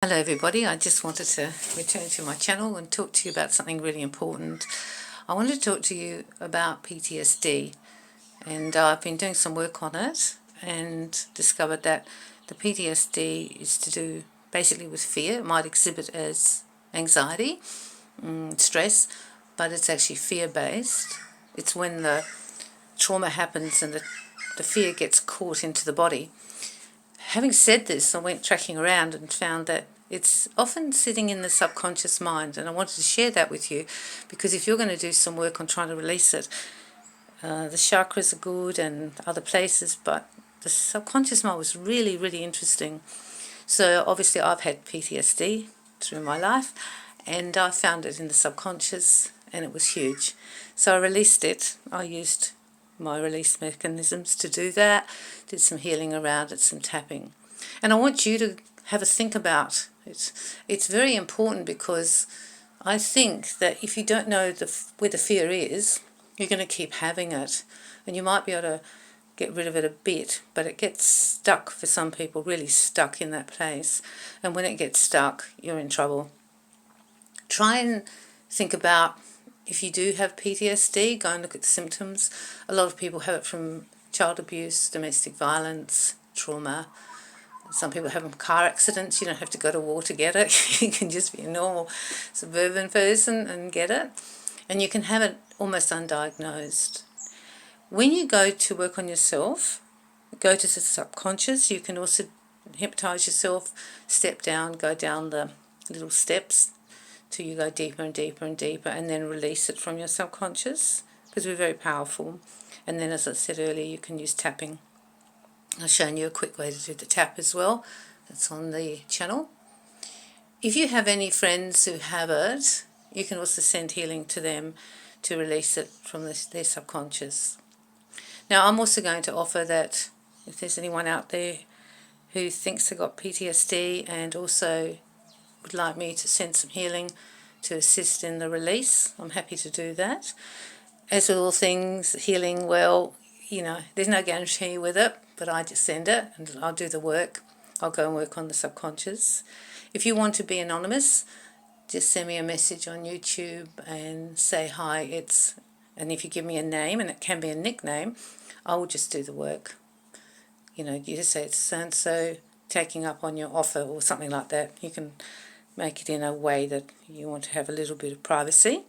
Hello everybody, I just wanted to return to my channel and talk to you about something really important. I wanted to talk to you about PTSD, and I've been doing some work on it and discovered that the PTSD is to do basically with fear. It might exhibit as anxiety, stress, but it's actually fear-based. It's when the trauma happens and the fear gets caught into the body. Having said this, I went tracking around and found that it's often sitting in the subconscious mind, and I wanted to share that with you because if you're going to do some work on trying to release it, the chakras are good and other places, but the subconscious mind was really, really interesting. So obviously I've had PTSD through my life, and I found it in the subconscious, and it was huge. So I released it. I used my release mechanisms to do that, did some healing around it, some tapping. And I want you to have a think about it. It's very important because I think that if you don't know where the fear is, you're going to keep having it. And you might be able to get rid of it a bit, but it gets stuck for some people, really stuck in that place. And when it gets stuck, you're in trouble. Try and think about, if you do have PTSD, go and look at the symptoms. A lot of people have it from child abuse, domestic violence, trauma. Some people have car accidents. You don't have to go to war to get it. You can just be a normal suburban person and get it. And you can have it almost undiagnosed. When you go to work on yourself, go to the subconscious. You can also hypnotise yourself, step down, go down the little steps till you go deeper and deeper and deeper, and then release it from your subconscious, because we're very powerful. And then, as I said earlier, you can use tapping. I've shown you a quick way to do the tap as well. That's on the channel. If you have any friends who have it, you can also send healing to them to release it from their subconscious. Now, I'm also going to offer that if there's anyone out there who thinks they've got PTSD and also would like me to send some healing to assist in the release, I'm happy to do that. As with all things, healing, well, there's no guarantee with it, but I just send it and I'll do the work. I'll go and work on the subconscious. If you want to be anonymous, just send me a message on YouTube and say hi. And if you give me a name, and it can be a nickname, I will just do the work. You just say it's so-and-so taking up on your offer or something like that. You can make it in a way that you want to have a little bit of privacy.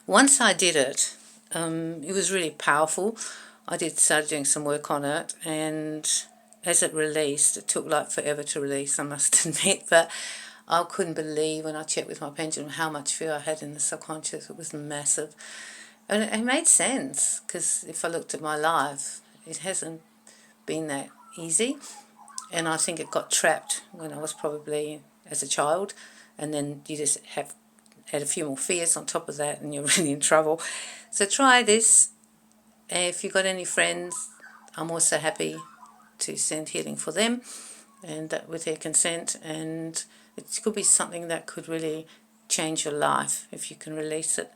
Once I did it, it was really powerful. I started doing some work on it, and as it released, it took like forever to release, I must admit, but I couldn't believe when I checked with my pendulum how much fear I had in the subconscious. It was massive. And it made sense, because if I looked at my life, it hasn't been that easy. And I think it got trapped when I was probably as a child, and then you just have had a few more fears on top of that and you're really in trouble. So try this. If you've got any friends, I'm also happy to send healing for them, and that with their consent, and it could be something that could really change your life if you can release it.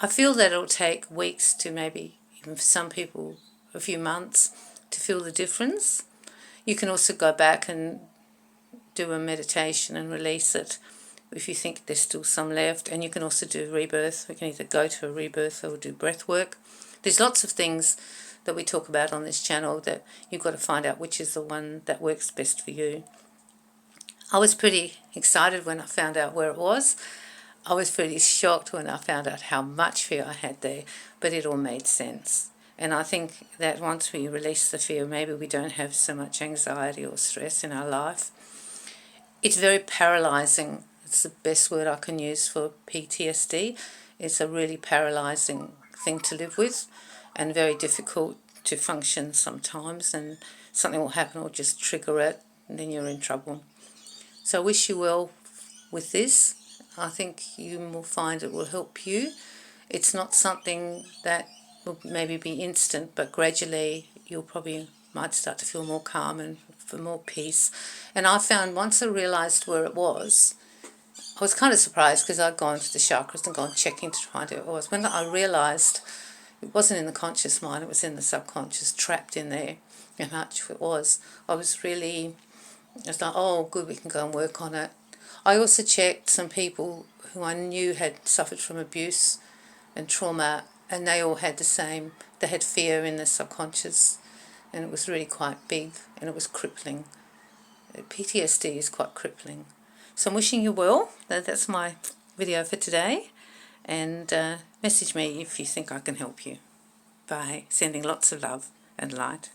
I feel that it'll take weeks to maybe, even for some people, a few months to feel the difference. You can also go back and do a meditation and release it if you think there's still some left. And you can also do rebirth. We can either go to a rebirth or do breath work. There's lots of things that we talk about on this channel that you've got to find out which is the one that works best for you. I was pretty excited when I found out where it was. I was pretty shocked when I found out how much fear I had there, but it all made sense. And I think that once we release the fear, maybe we don't have so much anxiety or stress in our life. It's very paralysing. It's the best word I can use for PTSD. It's a really paralysing thing to live with, and very difficult to function sometimes, and something will happen or just trigger it, and then you're in trouble. So I wish you well with this. I think you will find it will help you. It's not something that will maybe be instant, but gradually you'll probably might start to feel more calm and for more peace. And I found once I realised where it was, I was kind of surprised, because I'd gone to the chakras and gone checking to find out where it was. When I realised it wasn't in the conscious mind, it was in the subconscious, trapped in there, how much it was, I was really It's like, oh, good, we can go and work on it. I also checked some people who I knew had suffered from abuse and trauma, and they all had the same. They had fear in their subconscious, and it was really quite big, and it was crippling. PTSD is quite crippling. So I'm wishing you well. That's my video for today, and message me if you think I can help you. Bye. Sending lots of love and light.